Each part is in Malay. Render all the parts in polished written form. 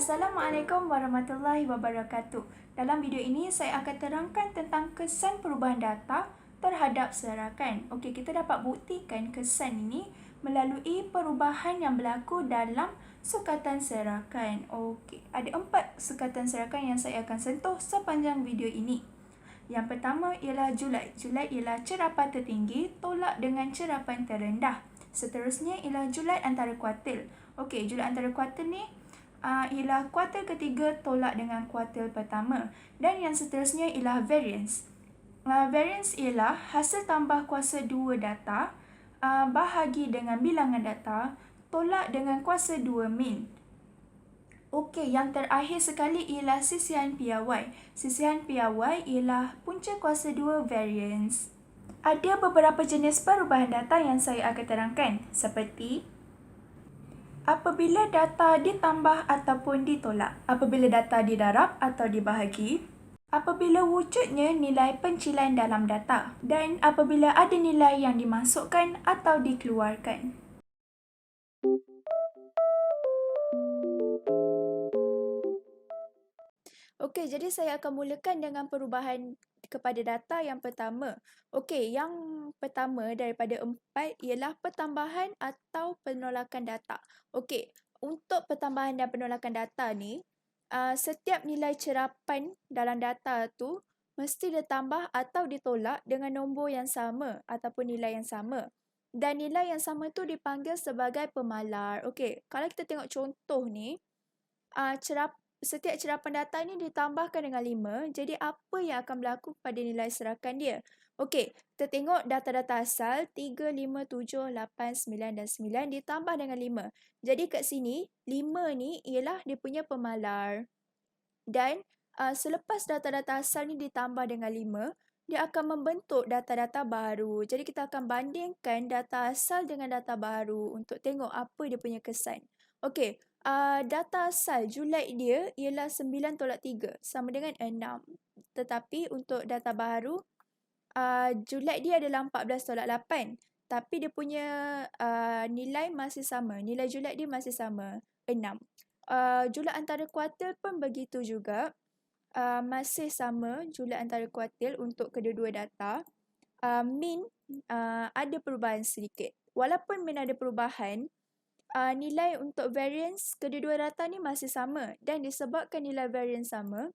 Assalamualaikum warahmatullahi wabarakatuh. Dalam video ini saya akan terangkan tentang kesan perubahan data terhadap serakan. Okey, kita dapat buktikan kesan ini melalui perubahan yang berlaku dalam sukatan serakan. Okey, ada 4 sukatan serakan yang saya akan sentuh sepanjang video ini. Yang pertama ialah Julai. Julai ialah cerapan tertinggi tolak dengan cerapan terendah. Seterusnya ialah Julai antara kuartil. Okey, Julai antara kuartil ni ialah kuartil ketiga tolak dengan kuartil pertama. Dan yang seterusnya ialah variance. Variance ialah hasil tambah kuasa 2 data bahagi dengan bilangan data tolak dengan kuasa 2 min. Okey, yang terakhir sekali ialah sisihan piawai. Sisihan piawai ialah punca kuasa 2 variance. Ada beberapa jenis perubahan data yang saya akan terangkan seperti apabila data ditambah ataupun ditolak, apabila data didarab atau dibahagi, apabila wujudnya nilai pencilan dalam data, dan apabila ada nilai yang dimasukkan atau dikeluarkan. Okey, jadi saya akan mulakan dengan perubahan kepada data yang pertama. Okey, yang pertama daripada 4 ialah pertambahan atau penolakan data. Okey, untuk pertambahan dan penolakan data ni, setiap nilai cerapan dalam data tu mesti ditambah atau ditolak dengan nombor yang sama ataupun nilai yang sama. Dan nilai yang sama tu dipanggil sebagai pemalar. Okey, kalau kita tengok contoh ni, setiap cerapan data ni ditambahkan dengan 5, jadi apa yang akan berlaku pada nilai serakan dia? Okey, kita tengok data-data asal 3, 5, 7, 8, 9 dan 9 ditambah dengan 5. Jadi kat sini, 5 ni ialah dia punya pemalar. Dan selepas data-data asal ni ditambah dengan 5, dia akan membentuk data-data baru. Jadi kita akan bandingkan data asal dengan data baru untuk tengok apa dia punya kesan. Okey, data asal Julai dia ialah 9 tolak 3 sama dengan 6. Tetapi untuk data baru, Julai dia adalah 14 tolak 8. Tapi dia punya nilai masih sama. Nilai Julai dia masih sama, 6. Julai antara kuartil pun begitu juga. Masih sama Julai antara kuartil untuk kedua-dua data. Min ada perubahan sedikit. Walaupun min ada perubahan, nilai untuk variance kedua-dua data ni masih sama. Dan disebabkan nilai variance sama,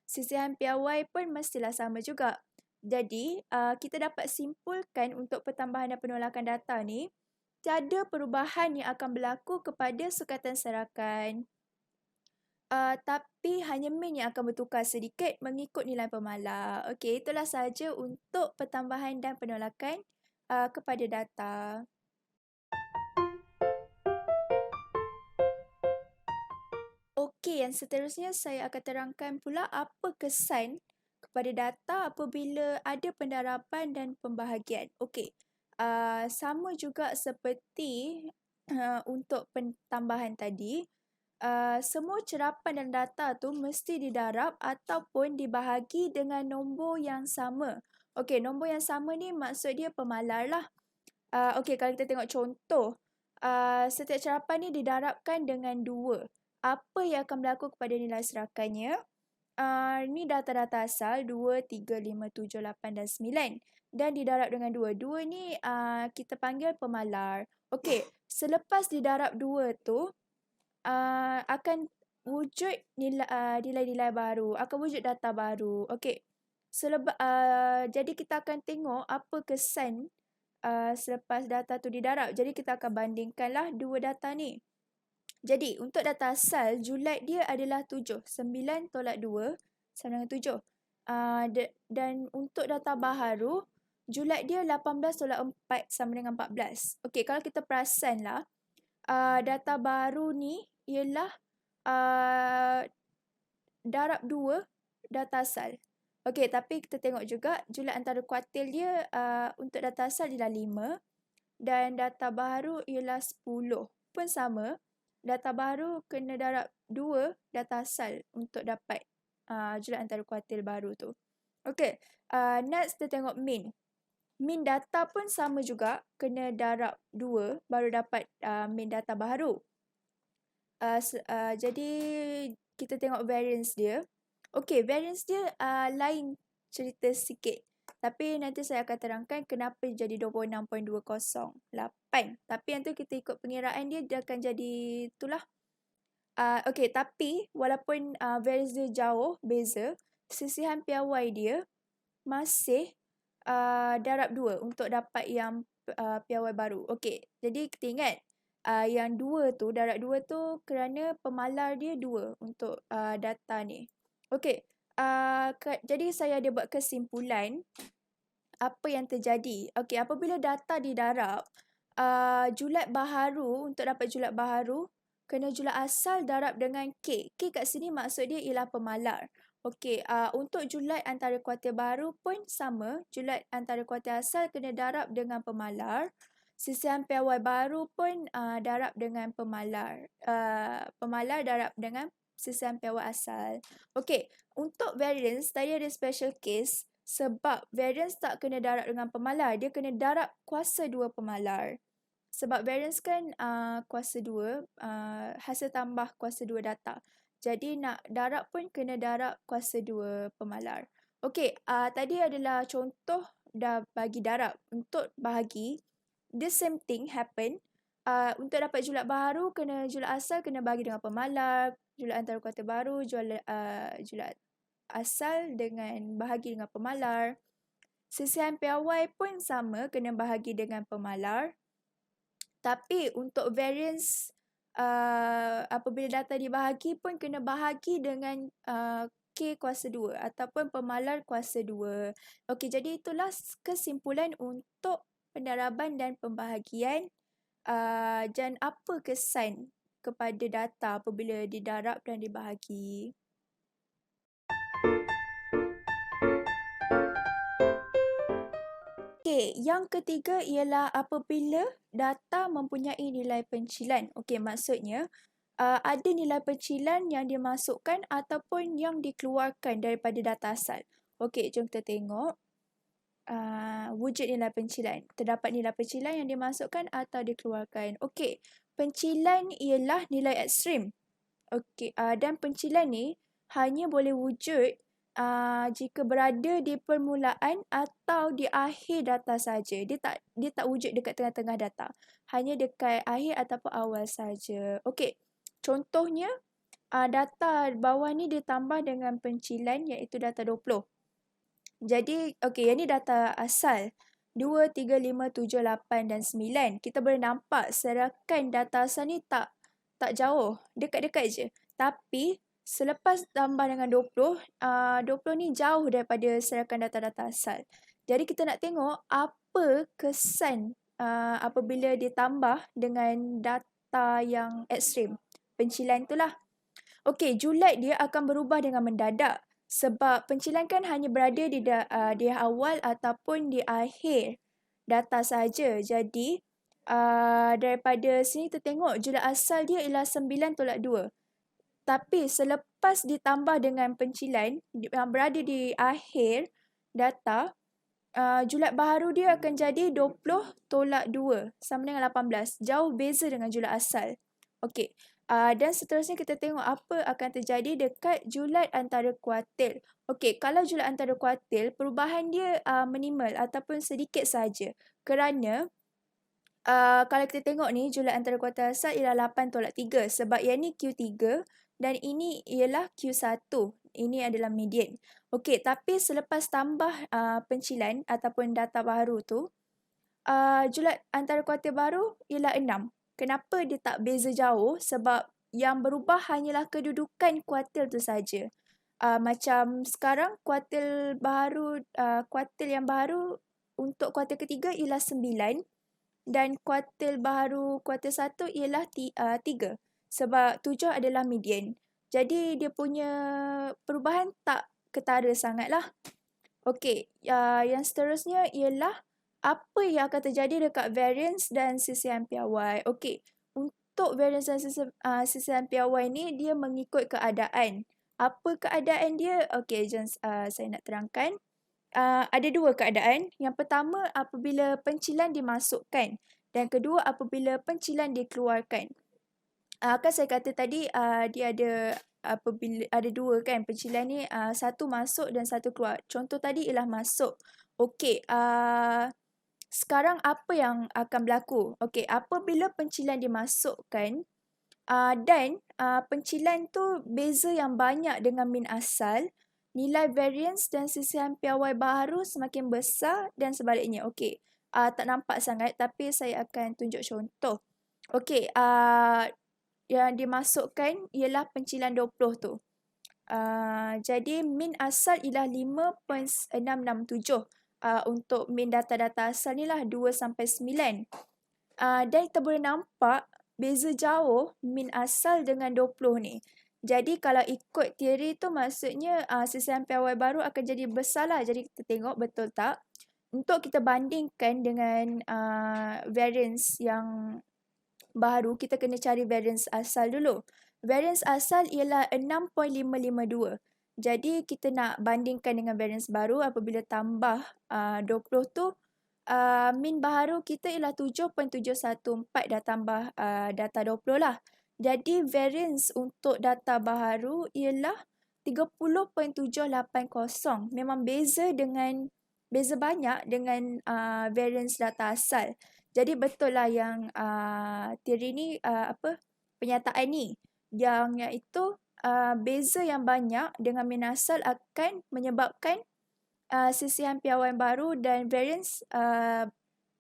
sisihan piawai pun mestilah sama juga. Jadi, kita dapat simpulkan untuk pertambahan dan penolakan data ni, tiada perubahan yang akan berlaku kepada sukatan serakan. Tapi hanya min yang akan bertukar sedikit mengikut nilai pemalar. Okey, itulah sahaja untuk pertambahan dan penolakan kepada data. Okey, yang seterusnya saya akan terangkan pula apa kesan kepada data apabila ada pendaraban dan pembahagian. Okey, sama juga seperti untuk pentambahan tadi, semua cerapan dan data tu mesti didarab ataupun dibahagi dengan nombor yang sama. Okey, nombor yang sama ni maksud dia pemalar lah. Okey, kalau kita tengok contoh, setiap cerapan ni didarabkan dengan 2. Apa yang akan berlaku kepada nilai serakannya? Ni data-data asal 2, 3, 5, 7, 8 dan 9. Dan didarab dengan 2. 2 ni kita panggil pemalar. Okey, selepas didarab 2 tu, akan wujud nilai-nilai baru, akan wujud data baru. Okey, jadi kita akan tengok apa kesan selepas data tu didarab. Jadi kita akan bandingkanlah dua data ni. Jadi untuk data asal, Julai dia adalah 7. 9 tolak 2 sama dengan 7. Dan untuk data baharu, Julai dia 18 tolak 4 sama dengan 14. Okey, kalau kita perasanlah, data baru ni ialah darab 2 data asal. Okey, tapi kita tengok juga Julai antara kuartil dia untuk data asal ialah 5 dan data baru ialah 10. Pun sama, data baru kena darab 2 data asal untuk dapat Julai antara kuartil baru tu. Okey, next kita tengok min. Min data pun sama juga, kena darab 2 baru dapat min data baru. Jadi kita tengok variance dia. Okey, variance dia lain cerita sikit. Tapi nanti saya akan terangkan kenapa jadi 26.208. Tapi yang tu kita ikut pengiraan dia akan jadi itulah. Okey, tapi walaupun variance dia jauh beza, sisihan piawai dia masih darab 2 untuk dapat yang piawai baru. Okey, jadi kita ingat yang 2 tu, darab 2 tu kerana pemalar dia 2 untuk data ni. Okey, jadi saya ada buat kesimpulan apa yang terjadi. Okey, apabila data didarab, julat baharu, untuk dapat julat baharu, kena julat asal darab dengan K. K kat sini maksud dia ialah pemalar. Okey, untuk julat antara kuartil baharu pun sama. Julat antara kuartil asal kena darab dengan pemalar. Sisihan piawai baru pun darab dengan pemalar. Pemalar darab dengan sisihan piawai asal. Okey, untuk variance, tadi ada special case. Sebab variance tak kena darab dengan pemalar. Dia kena darab kuasa 2 pemalar. Sebab variance kan kuasa 2, hasil tambah kuasa 2 data. Jadi nak darab pun kena darab kuasa 2 pemalar. Okey, tadi adalah contoh dah bagi darab. Untuk bahagi, the same thing happen. Untuk dapat julat baharu, julat asal kena bagi dengan pemalar. Julat antara kuartil baru, julat asal dengan bahagi dengan pemalar. Sisihan piawai pun sama, kena bahagi dengan pemalar. Tapi untuk variance, apabila data dibahagi pun kena bahagi dengan K kuasa 2 ataupun pemalar kuasa 2. Okey, jadi itulah kesimpulan untuk pendaraban dan pembahagian dan apa kesan kepada data apabila didarab dan dibahagi. Okey, yang ketiga ialah apabila data mempunyai nilai pencilan. Okey, maksudnya ada nilai pencilan yang dimasukkan ataupun yang dikeluarkan daripada data asal. Okey, jom kita tengok wujud nilai pencilan. Terdapat nilai pencilan yang dimasukkan atau dikeluarkan. Okey, pencilan ialah nilai ekstrim. Okey, dan pencilan ni hanya boleh wujud jika berada di permulaan atau di akhir data saja. Dia tak wujud dekat tengah-tengah data. Hanya dekat akhir ataupun awal saja. Okey. Contohnya data bawah ni ditambah dengan pencilan iaitu data 20. Jadi okey, yang ni data asal 2, 3, 5, 7, 8 dan 9. Kita boleh nampak serakan data asal ni tak jauh, dekat-dekat je. Tapi selepas tambah dengan 20, 20 ni jauh daripada serakan data-data asal. Jadi kita nak tengok apa kesan apabila ditambah dengan data yang ekstrim. Pencilan itulah. Okey, julat dia akan berubah dengan mendadak. Sebab pencilan kan hanya berada di awal ataupun di akhir data saja. Jadi daripada sini kita tengok julat asal dia ialah 9/2. Tapi selepas ditambah dengan pencilan yang berada di akhir data, julat baharu dia akan jadi 20/2 sama dengan 18. Jauh beza dengan julat asal. Okey. Dan seterusnya kita tengok apa akan terjadi dekat julat antara kuartil. Okey, kalau julat antara kuartil, perubahan dia minimal ataupun sedikit saja. Kerana kalau kita tengok ni, julat antara kuartil asal ialah 8/3 sebab yang ni Q3 dan ini ialah Q1. Ini adalah median. Okey, tapi selepas tambah pencilan ataupun data baru tu, julat antara kuartil baru ialah 6. Kenapa dia tak beza jauh? Sebab yang berubah hanyalah kedudukan kuartil tu saja. Macam sekarang kuartil yang baru untuk kuartil ketiga ialah 9 dan kuartil baru kuartil 1 ialah 3. Sebab 7 adalah median. Jadi dia punya perubahan tak ketara sangatlah. Okey, yang seterusnya ialah apa yang akan terjadi dekat variance dan sisihan piawai. Okey, untuk variance dan sisihan piawai ni dia mengikut keadaan. Apa keadaan dia? Okey, jom saya nak terangkan. Ada dua keadaan. Yang pertama apabila pencilan dimasukkan dan kedua apabila pencilan dikeluarkan. Kan saya kata tadi dia ada apabila ada dua kan pencilan ni, satu masuk dan satu keluar. Contoh tadi ialah masuk. Okey, sekarang apa yang akan berlaku? Okey, apabila pencilan dimasukkan dan pencilan tu beza yang banyak dengan min asal, nilai variance dan sisihan piawai baharu semakin besar dan sebaliknya. Okey, tak nampak sangat tapi saya akan tunjuk contoh. Okey, yang dimasukkan ialah pencilan 20 tu. Jadi min asal ialah 5.667. Untuk min data-data asal ni lah 2 sampai 9. Dan kita boleh nampak beza jauh min asal dengan 20 ni. Jadi kalau ikut teori tu maksudnya sisihan piawai baru akan jadi besar lah. Jadi kita tengok betul tak. Untuk kita bandingkan dengan variance yang baru, kita kena cari variance asal dulu. Variance asal ialah 6.552. Jadi kita nak bandingkan dengan variance baru apabila tambah 20 tu, min baharu kita ialah 7.714 dah tambah data 20 lah. Jadi variance untuk data baharu ialah 30.780. Memang beza banyak dengan variance data asal. Jadi betul lah yang teori ni penyataan ni yang iaitu beza yang banyak dengan min asal akan menyebabkan sisihan piawai baru dan variance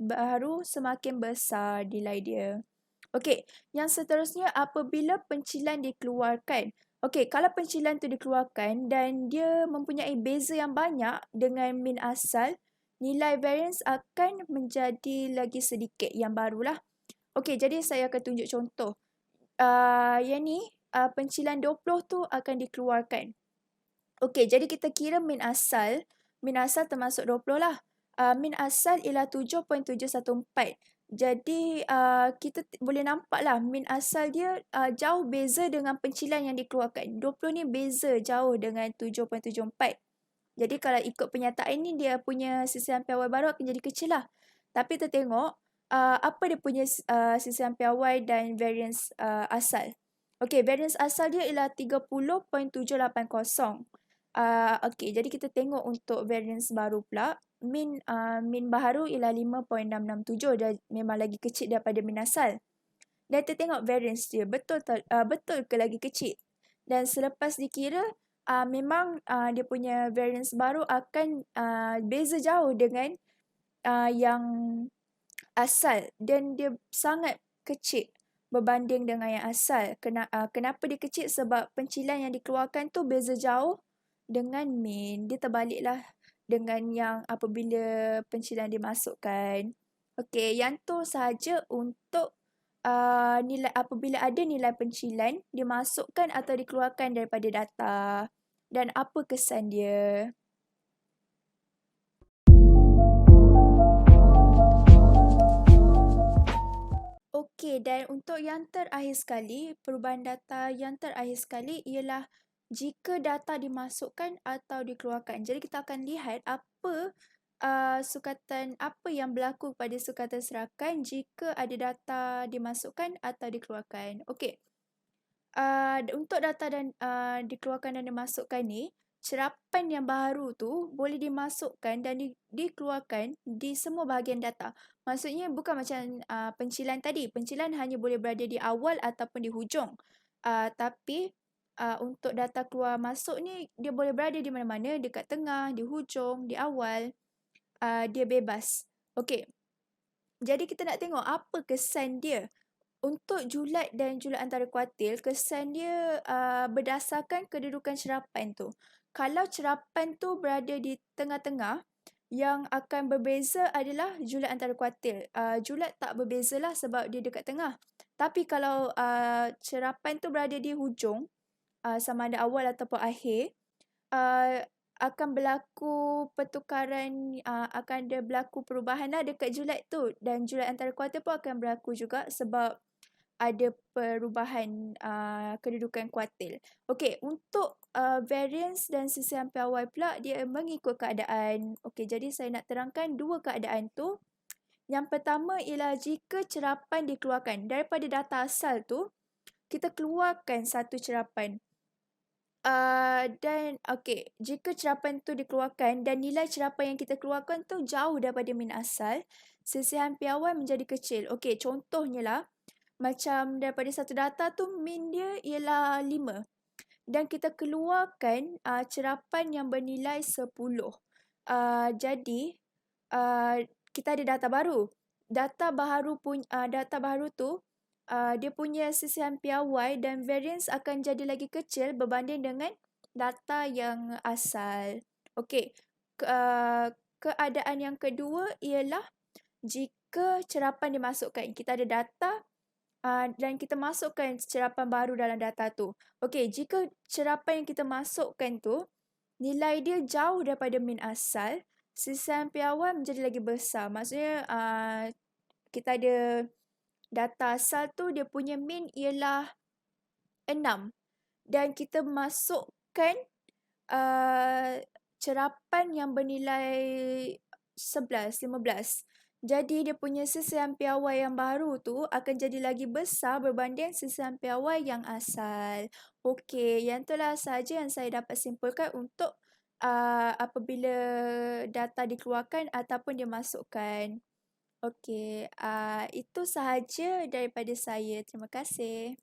baru semakin besar nilai dia. Okey, yang seterusnya apabila pencilan dikeluarkan. Okey, kalau pencilan tu dikeluarkan dan dia mempunyai beza yang banyak dengan min asal, nilai variance akan menjadi lagi sedikit yang barulah. Okey, jadi saya akan tunjuk contoh. Yang ni pencilan 20 tu akan dikeluarkan. Okey, jadi kita kira min asal termasuk 20 lah. Min asal ialah 7.714. Jadi kita boleh nampak lah min asal dia jauh beza dengan pencilan yang dikeluarkan. 20 ni beza jauh dengan 7.74. Jadi kalau ikut penyataan ni dia punya sisihan piawai baru akan jadi kecil lah. Tapi kita tengok apa dia punya sisihan piawai dan variance asal. Okey, variance asal dia ialah 30.780. Okey, jadi kita tengok untuk variance baru pula. Min baharu ialah 5.667. Dah memang lagi kecil daripada min asal. Dan kita tengok variance dia. Betul ke lagi kecil? Dan selepas dikira, memang dia punya variance baru akan beza jauh dengan yang asal. Dan dia sangat kecil berbanding dengan yang asal. Kenapa dia kecil? Sebab pencilan yang dikeluarkan tu beza jauh dengan min. Dia terbaliklah dengan yang apabila pencilan dimasukkan. Okey, yang tu sahaja untuk nilai apabila ada nilai pencilan dimasukkan atau dikeluarkan daripada data dan apa kesan dia. Okey, dan untuk yang terakhir sekali, perubahan data yang terakhir sekali ialah jika data dimasukkan atau dikeluarkan. Jadi kita akan lihat apa sukatan apa yang berlaku pada sukatan serakan jika ada data dimasukkan atau dikeluarkan. Okey. Untuk data dan dikeluarkan dan dimasukkan ni, cerapan yang baru tu boleh dimasukkan dan dikeluarkan di semua bahagian data. Maksudnya bukan macam pencilan tadi. Pencilan hanya boleh berada di awal ataupun di hujung. Tapi untuk data keluar masuk ni, dia boleh berada di mana-mana, dekat tengah, di hujung, di awal. Dia bebas. Okey. Jadi kita nak tengok apa kesan dia. Untuk julat dan julat antara kuartil, kesan dia berdasarkan kedudukan cerapan tu. Kalau cerapan tu berada di tengah-tengah, yang akan berbeza adalah julat antara kuartil. Julat tak berbezalah sebab dia dekat tengah. Tapi kalau cerapan tu berada di hujung, sama ada awal ataupun akhir, akan berlaku pertukaran, akan ada berlaku perubahan lah dekat julat tu. Dan julat antara kuartil pun akan berlaku juga sebab ada perubahan kedudukan kuartil. Okey, untuk variance dan sisihan piawai pula dia mengikut keadaan. Okey, jadi saya nak terangkan dua keadaan tu. Yang pertama ialah jika cerapan dikeluarkan daripada data asal tu, kita keluarkan satu cerapan. Dan okey, jika cerapan tu dikeluarkan dan nilai cerapan yang kita keluarkan tu jauh daripada min asal, sisihan piawai menjadi kecil. Okey, contohnya lah, macam daripada satu data tu min dia ialah 5 dan kita keluarkan cerapan yang bernilai 10. Jadi kita ada data baru. Data baru tu dia punya sisihan piawai dan variance akan jadi lagi kecil berbanding dengan data yang asal. Okey, keadaan yang kedua ialah jika cerapan dimasukkan. Kita ada data dan kita masukkan cerapan baru dalam data tu. Okey, jika cerapan yang kita masukkan tu nilai dia jauh daripada min asal, sisihan piawai menjadi lagi besar. Maksudnya kita ada data asal tu dia punya min ialah 6 dan kita masukkan cerapan yang bernilai 11, 15. Jadi dia punya sisihan piawai yang baru tu akan jadi lagi besar berbanding sisihan piawai yang asal. Okey, yang itulah sahaja yang saya dapat simpulkan untuk apabila data dikeluarkan ataupun dimasukkan. Okey, itu sahaja daripada saya. Terima kasih.